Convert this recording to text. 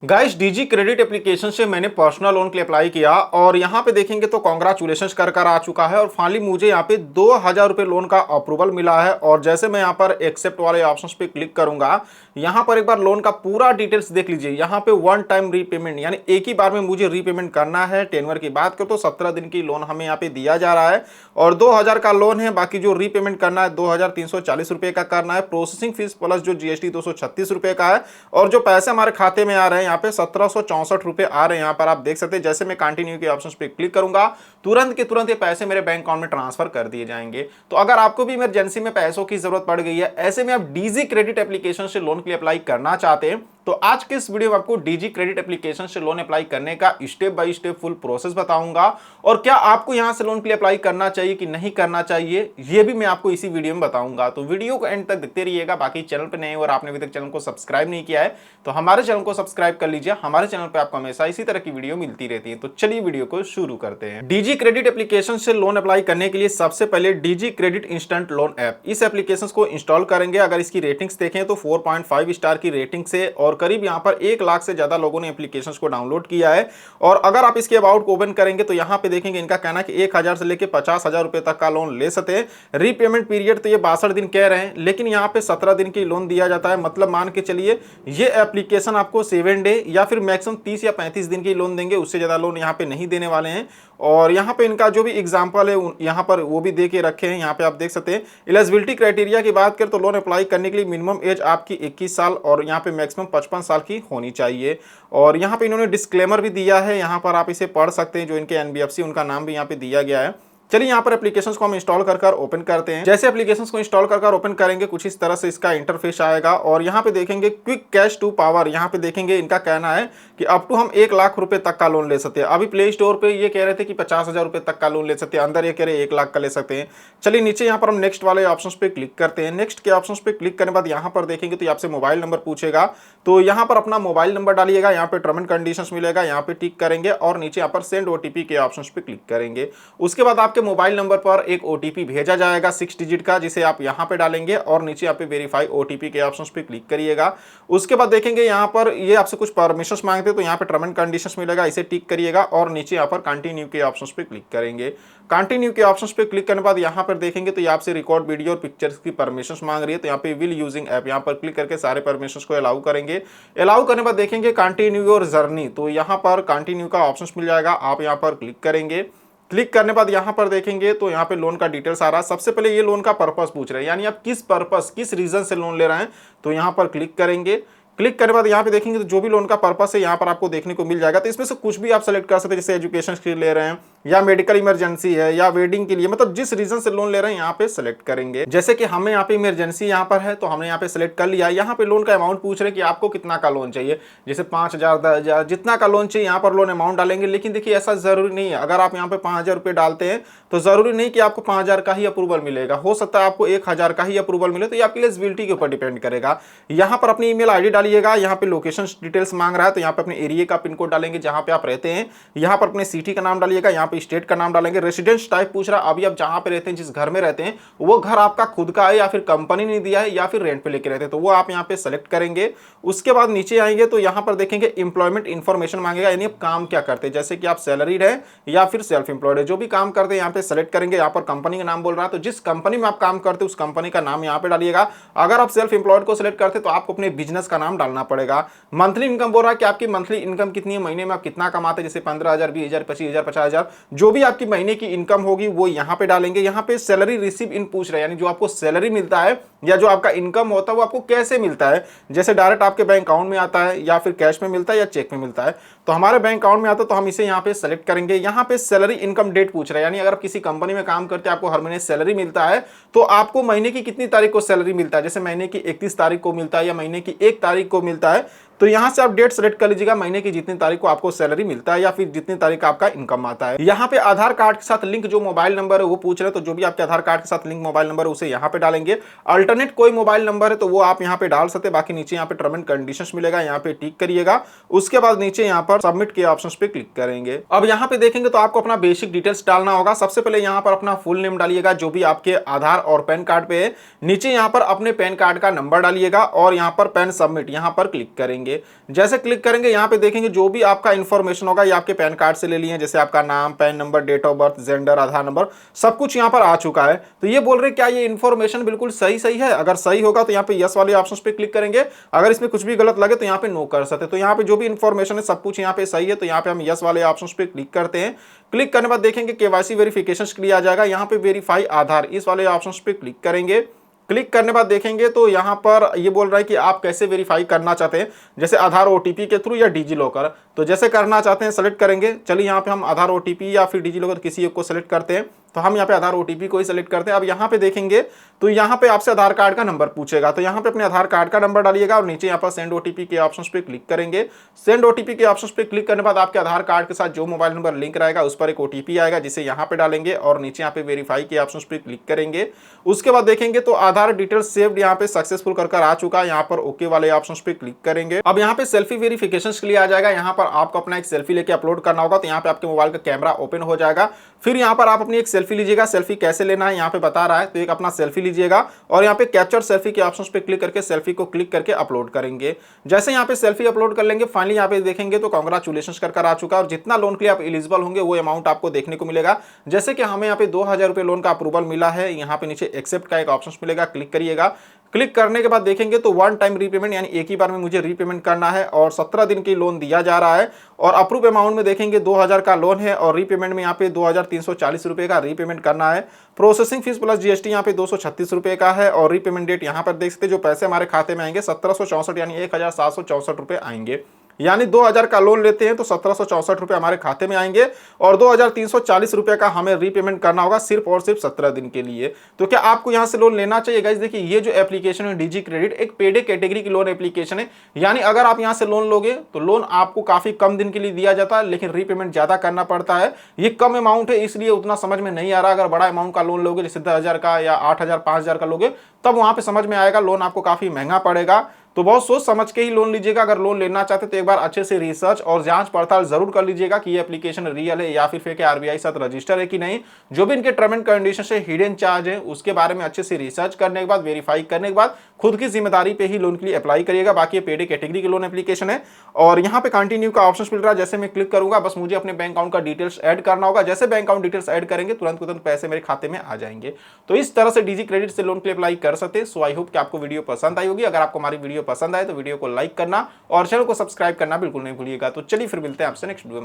Guys DG credit application से मैंने personal loan के लिए अप्लाई किया और यहाँ पे देखेंगे तो कॉन्ग्रेचुलेशंस कर आ चुका है और फाइनली मुझे यहाँ पे 2000 रुपये लोन का अप्रूवल मिला है। और जैसे मैं यहाँ पर एक्सेप्ट वाले ऑप्शंस पे क्लिक करूंगा, यहाँ पर एक बार लोन का पूरा डिटेल्स देख लीजिए। यहाँ पे वन टाइम रीपेमेंट यानी एक ही बार में मुझे रीपेमेंट करना है। टेनवर की बात करो तो 17 दिन की लोन हमें यहाँ पे दिया जा रहा है और 2000 का लोन है। बाकी जो रीपेमेंट करना है 2340 रुपये का करना है। प्रोसेसिंग फीस प्लस जो जीएसटी 236 रुपये का है और जो पैसे हमारे खाते में आ रहे हैं यहाँ पे 1764 रुपए आ रहे हैं। यहाँ पर आप देख सकते हैं जैसे मैं कंटिन्यू के ऑप्शन पे क्लिक करूंगा तुरंत के तुरंत ये पैसे मेरे बैंक अकाउंट में ट्रांसफर कर दिए जाएंगे। तो अगर आपको भी इमरजेंसी में पैसों की जरूरत पड़ गई है, ऐसे में आप डीजी क्रेडिट एप्लीकेशन से लोन के लिए अप्लाई करना चाहते हैं, तो आज के इस वीडियो में आपको डीजी क्रेडिट एप्लीकेशन से लोन अप्लाई करने का step by step full process बताऊंगा और क्या आपको यहां से लोन के लिए अप्लाई करना चाहिए कि नहीं करना चाहिए, ये भी मैं आपको इसी वीडियो में बताऊंगा। तो वीडियो को एंड तक देखते रहिएगा। बाकी चैनल पर नए और आपने अभी तक चैनल को सब्सक्राइब नहीं किया है तो हमारे चैनल को सब्सक्राइब कर लीजिए। हमारे चैनल पर आपको हमेशा इसी तरह की वीडियो मिलती रहती है। तो चलिए वीडियो को शुरू करते हैं। डीजी क्रेडिट एप्लीकेशन से लोन अप्लाई करने के लिए सबसे पहले DG credit instant loan app, इस एप्लीकेशन को इंस्टॉल करेंगे। अगर इसकी रेटिंग्स देखें तो 4.5 स्टार की रेटिंग से और करीब यहाँ पर 1 लाख से ज्यादा लोगों ने एप्लीकेशन को डाउनलोड किया है। और अगर आप इसके अबाउट को ओपन करेंगे तो यहाँ पे देखेंगे इनका कहना है कि 1000 से लेकर 50,000 रुपए तक का लोन ले सकते हैं। रीपेमेंट पीरियड तो ये 62 दिन कह रहे हैं, लेकिन यहाँ पे 17 दिन की लोन दिया जाता है। मतलब मान के चलिए ये एप्लीकेशन आपको 7 डे या फिर मैक्सिमम 30 या 35 दिन की लोन देंगे, उससे ज्यादा लोन यहाँ पे नहीं देने वाले हैं। और यहाँ पे इनका जो भी एग्जाम्पल है यहाँ पर वो भी दे के रखे हैं। यहाँ पे आप देख सकते हैं एलिजिबिलिटी क्राइटेरिया की बात करें तो लोन अप्लाई करने के लिए मिनिमम एज आपकी 21 साल और यहाँ पे मैक्सिमम 55 साल की होनी चाहिए। और यहाँ पे इन्होंने डिस्क्लेमर भी दिया है, यहाँ पर आप इसे पढ़ सकते हैं। जो इनके एनबीएफसी उनका नाम भी यहाँ पे दिया गया है। चलिए यहाँ पर एप्लीकेशंस को हम इंस्टॉल कर ओपन करते हैं। जैसे एप्लीकेशंस को इंस्टॉल कर ओपन करेंगे कुछ इस तरह से इसका इंटरफेस आएगा और यहाँ पे देखेंगे क्विक कैश टू पावर। यहाँ पे देखेंगे इनका कहना है कि अप टू हम 1 लाख रुपए तक का लोन ले सकते हैं। अभी प्ले स्टोर पे ये कह रहे थे कि 50,000 रुपए तक का लोन ले सकते हैं, अंदर ये कह रहे 1 लाख का ले सकते हैं। चलिए नीचे यहाँ पर हम नेक्स्ट वाले ऑप्शन पे क्लिक करते हैं। नेक्स्ट के ऑप्शन पे क्लिक करने के बाद यहाँ पर देखेंगे तो आपसे मोबाइल नंबर पूछेगा, तो यहाँ पर अपना मोबाइल नंबर डालिएगा। यहाँ पे टर्म एंड कंडीशंस मिलेगा, यहाँ पे टिक करेंगे और नीचे यहाँ पर सेंड ओटीपी के ऑप्शन पे क्लिक करेंगे। उसके बाद आपके मोबाइल नंबर पर एक ओटीपी भेजा जाएगा 6 डिजिट का, जिसे आप यहां पे डालेंगे और नीचे यहाँ पे वेरीफाई ओटीपी के ऑप्शंस पे क्लिक करिएगा। उसके बाद देखेंगे यहाँ पर ये आपसे कुछ परमिशंस मांगते हैं, तो यहाँ पे टर्म एंड कंडीशंस मिलेगा, इसे टिक करिएगा और नीचे यहाँ पर कंटिन्यू के ऑप्शंस पे क्लिक करेंगे। कंटिन्यू के ऑप्शंस पे क्लिक करने के बाद यहाँ पर देखेंगे तो आपसे रिकॉर्ड वीडियो और पिक्चर्स की परमिशंस मांग रही है, तो यहाँ पे विल यूजिंग ऐप यहाँ पर क्लिक करके सारे परमिशंस को अलाउ करेंगे। अलाउ करने के बाद देखेंगे कंटिन्यू और जर्नी, तो यहाँ पर कंटिन्यू का ऑप्शन मिल जाएगा, आप यहाँ पर क्लिक करेंगे। क्लिक करने बाद यहाँ पर देखेंगे तो यहाँ पे लोन का डिटेल्स आ रहा है। सबसे पहले ये लोन का पर्पस पूछ रहे हैं, यानी आप किस पर्पस किस रीजन से लोन ले रहे हैं, तो यहाँ पर क्लिक करेंगे। क्लिक करने के बाद यहाँ पे देखेंगे तो जो भी लोन का पर्पस है यहाँ पर आपको देखने को मिल जाएगा। तो इसमें से कुछ भी आप सेलेक्ट कर सकते हैं, जैसे एजुकेशन के लिए ले रहे हैं या मेडिकल इमरजेंसी है या वेडिंग के लिए, मतलब जिस रीजन से लोन ले रहे हैं यहाँ पे सेलेक्ट करेंगे। जैसे कि हमें यहाँ पे इमरजेंसी यहाँ पर है तो हमने यहाँ पे सेलेक्ट कर लिया। यहाँ पे लोन का अमाउंट पूछ रहे हैं कि आपको कितना का लोन चाहिए, जैसे 5,000 10,000 जितना का लोन चाहिए यहाँ पर लोन अमाउंट डालेंगे। लेकिन देखिए ऐसा जरूरी नहीं है, अगर आप यहाँ पे 5,000 रुपये डालते हैं तो जरूरी नहीं कि आपको 5,000 का ही अप्रूवल मिलेगा, हो सकता है आपको 1,000 का ही अप्रूवल मिले। तो ये आपकी एलिजिबिलिटी के ऊपर डिपेंड करेगा। यहाँ पर अपनी ईमेल आईडी डालिएगा, यहाँ पे लोकेशन डिटेल्स मांग रहा है तो यहाँ पे अपने एरिया का पिन कोड डालेंगे जहां पे आप रहते हैं। यहाँ पर अपने सिटी का नाम डालिएगा, यहाँ पे स्टेट का नाम डालेंगे। रेसिडेंस टाइप पूछ रहा है, अभी आप जहां पे रहते हैं जिस घर में रहते हैं वो घर आपका खुद का है या फिर कंपनी ने दिया है या फिर रेंट पे लेके रहते हैं, तो वो आप यहाँ पे सेलेक्ट करेंगे। उसके बाद नीचे आएंगे तो यहाँ पर देखेंगे एम्प्लॉयमेंट इन्फॉर्मेशन मांगेगा, यानी आप काम क्या करते हैं, जैसे कि आप सैलरीड है या फिर सेल्फ एम्प्लॉयड है, जो भी काम करते हैं यहाँ पे सेलेक्ट करेंगे। यहाँ पर कंपनी का नाम बोल रहा है तो जिस कंपनी में आप काम करते हैं उस कंपनी का नाम यहाँ पे डालिएगा। अगर आप सेल्फ एम्प्लॉयड को सिलेक्ट करते तो आपको अपने बिजनेस का नाम डालना पड़ेगा। मंथली इनकम बोल रहा है कि आपकी मंथली इनकम कितनी है, महीने में आप कितना कमाते हैं, जैसे 15,000 20,000 25,000 50,000 जो भी आपकी महीने की इनकम होगी वो यहाँ पे डालेंगे। यहाँ पे सैलरी रिसीव इन पूछ रहे हैं, यानी जो आपको सैलरी मिलता है या जो आपका इनकम होता है वो आपको कैसे मिलता है, जैसे डायरेक्ट आपके बैंक अकाउंट में आता है या फिर कैश में मिलता है या चेक में मिलता है। तो हमारे बैंक अकाउंट में आता है तो हम इसे यहाँ पे सेलेक्ट करेंगे। यहाँ पे सैलरी इनकम डेट पूछ रहा है, यानी अगर आप किसी कंपनी में काम करते हैं आपको हर महीने सैलरी मिलता है तो आपको महीने की कितनी तारीख को सैलरी मिलता है, जैसे महीने की 31 तारीख को मिलता है या महीने की 1 तारीख को मिलता है। तो यहां से आप डेट सेलेक्ट कर लीजिएगा, महीने की जितनी तारीख को आपको सैलरी मिलता है या फिर जितनी तारीख का आपका इनकम आता है। यहाँ पे आधार कार्ड के साथ लिंक जो मोबाइल नंबर है वो पूछ रहे हैं, तो जो भी आपके आधार कार्ड के साथ लिंक मोबाइल नंबर है उसे यहाँ पे डालेंगे। अल्टरनेट कोई मोबाइल नंबर है तो वो आप यहाँ पे डाल सकते हैं। बाकी नीचे यहाँ पे टर्म एंड कंडीशंस मिलेगा, यहाँ पे टिक करिएगा। उसके बाद नीचे यहाँ पर सबमिट के ऑप्शन पे क्लिक करेंगे। अब यहाँ पे देखेंगे तो आपको अपना बेसिक डिटेल्स डालना होगा। सबसे पहले यहाँ पर अपना फुल नेम डालिएगा जो भी आपके आधार और पैन कार्ड पे है। नीचे यहाँ पर अपने पैन कार्ड का नंबर डालिएगा और यहाँ पर पैन सबमिट यहाँ पर क्लिक करेंगे। करेंगे। जैसे क्लिक करेंगे यहाँ पे देखेंगे जो भी आपका इन्फॉर्मेशन होगा ये आपके पैन कार्ड से ले लिए, जैसे आपका नाम, PAN number, date of birth, gender, Aadhaar number, सब कुछ यहाँ पर आ चुका है। तो ये बोल रहे क्या ये इन्फॉर्मेशन बिल्कुल सही है? अगर सही होगा तो यहाँ पे यस वाले ऑप्शन पे क्लिक करेंगे, अगर इसमें कुछ भी गलत लगे तो यहाँ पे नो कर सकते। तो यहाँ पे जो भी इन्फॉर्मेशन है सब कुछ यहाँ पे सही है, तो यहाँ पे हम यस वाले ऑप्शन पे क्लिक करते हैं। क्लिक करने के बाद देखेंगे केवाईसी वेरिफिकेशन के लिए आ जाएगा, यहाँ पे वेरीफाई आधार, इस वाले ऑप्शन पे क्लिक करेंगे। क्लिक करने बाद देखेंगे तो यहाँ पर ये बोल रहा है कि आप कैसे वेरीफाई करना चाहते हैं, जैसे आधार ओटीपी के थ्रू या डिजी लॉकर। तो जैसे करना चाहते हैं सेलेक्ट करेंगे। चलिए यहाँ पे हम आधार ओटीपी या फिर डिजी लॉकर किसी एक को सेलेक्ट करते हैं। तो हम यहाँ पे आधार ओटीपी को ही सेलेक्ट करते हैं। अब यहाँ पे देखेंगे तो यहाँ पे आपसे आधार कार्ड का नंबर पूछेगा, तो यहाँ पे अपने आधार कार्ड का नंबर डालिएगा और नीचे यहाँ पर सेंड ओटीपी के ऑप्शन पे क्लिक करेंगे। सेंड ओटीपी के ऑप्शन पे क्लिक करने के बाद आपके आधार कार्ड के साथ जो मोबाइल नंबर लिंक रहेगा उस पर एक ओटीपी आएगा, जिसे यहाँ पे डालेंगे और नीचे यहाँ पे वेरीफाई के ऑप्शन पे क्लिक करेंगे। उसके बाद देखेंगे तो आधार डिटेल्स सेव्ड यहाँ पे सक्सेसफुल कर आ चुका है, यहाँ पर ओके वाले ऑप्शन पे क्लिक करेंगे। अब यहाँ पे सेल्फी वेरिफिकेशन के लिए आ जाएगा, यहाँ पर आपको अपना एक सेल्फी लेके अपलोड करना होगा। तो यहाँ पे आपके मोबाइल का कैमरा ओपन हो जाएगा, फिर यहाँ पर आप अपनी एक सेल्फी लीजिएगा। सेल्फी कैसे लेना है यहाँ पे बता रहा है, तो एक अपना सेल्फी लीजिएगा और यहाँ पे कैप्चर सेल्फी के ऑप्शन पे क्लिक करके सेल्फी को क्लिक करके अपलोड करेंगे। जैसे यहाँ पे सेल्फी अपलोड कर लेंगे, फाइनली यहाँ पे देखेंगे तो कांग्रेचुलेशंस कर आ चुका है और जितना लोन के लिए आप एलिजिबल होंगे वो अमाउंट आपको देखने को मिलेगा। जैसे कि हमें यहाँ पे 2000 रुपए लोन का अप्रूवल मिला है, यहाँ पे नीचे एक्सेप्ट का एक ऑप्शन मिलेगा, क्लिक करिएगा। क्लिक करने के बाद देखेंगे तो वन टाइम रीपेमेंट यानी एक ही बार में मुझे रीपेमेंट करना है और 17 दिन की लोन दिया जा रहा है। और अप्रूव अमाउंट में देखेंगे 2000 का लोन है और रीपेमेंट में यहाँ पे 2340 रुपए का रीपेमेंट करना है। प्रोसेसिंग फीस प्लस जीएसटी यहाँ पे 236 रुपए का है और रीपेमेंट डेट यहाँ पर देख सकते जो पैसे हमारे खाते में आएंगे 1764 यानी 1764 रुपए आएंगे। यानी 2000 का लोन लेते हैं तो 1764 रुपए हमारे खाते में आएंगे और 2340 रुपए का हमें रीपेमेंट करना होगा सिर्फ और सिर्फ 17 दिन के लिए। तो क्या आपको यहां से लोन लेना चाहिए गाइस? देखिए ये जो एप्लीकेशन है डीजी क्रेडिट एक पेड कैटेगरी की लोन एप्लीकेशन है, यानी अगर आप यहां से लोन लोगे तो लोन आपको काफी कम दिन के लिए दिया जाता है, लेकिन रीपेमेंट ज्यादा करना पड़ता है। ये कम अमाउंट है इसलिए उतना समझ में नहीं आ रहा। अगर बड़ा अमाउंट का लोन लोगे जैसे 10,000 का या 8,000 5,000 का लोगे तब वहां पे समझ में आएगा, लोन आपको काफी महंगा पड़ेगा। तो बहुत सोच समझ के ही लोन लीजिएगा। अगर लोन लेना चाहते तो एक बार अच्छे से रिसर्च और जांच पड़ताल जरूर कर लीजिएगा कि ये एप्लीकेशन रियल है या फिर फेक है, आरबीआई साथ रजिस्टर है कि नहीं। जो भी इनके टर्म एंड कंडीशन से हिडन चार्ज है उसके बारे में अच्छे से रिसर्च करने के बाद वेरीफाई करने के बाद खुद की जिम्मेदारी पे ही लोन के लिए अप्लाई करिएगा। बाकी ये पेड कैटेगरी की लोन एप्लीकेशन है और यहाँ पे कंटिन्यू का ऑप्शन मिल रहा है। जैसे मैं क्लिक करूंगा बस मुझे अपने बैंक अकाउंट का डिटेल्स ऐड करना होगा। जैसे बैंक अकाउंट डिटेल्स ऐड करेंगे तुरंत पैसे मेरे खाते में आ जाएंगे। तो इस तरह से डीजी क्रेडिट से लोन के लिए अप्लाई कर सकते हैं। सो आई होप कि आपको वीडियो पसंद आई होगी। अगर आपको हमारी वीडियो पसंद आए तो वीडियो को लाइक करना और चैनल को सब्सक्राइब करना बिल्कुल नहीं भूलिएगा। तो चलिए फिर मिलते हैं आपसे नेक्स्ट वीडियो में।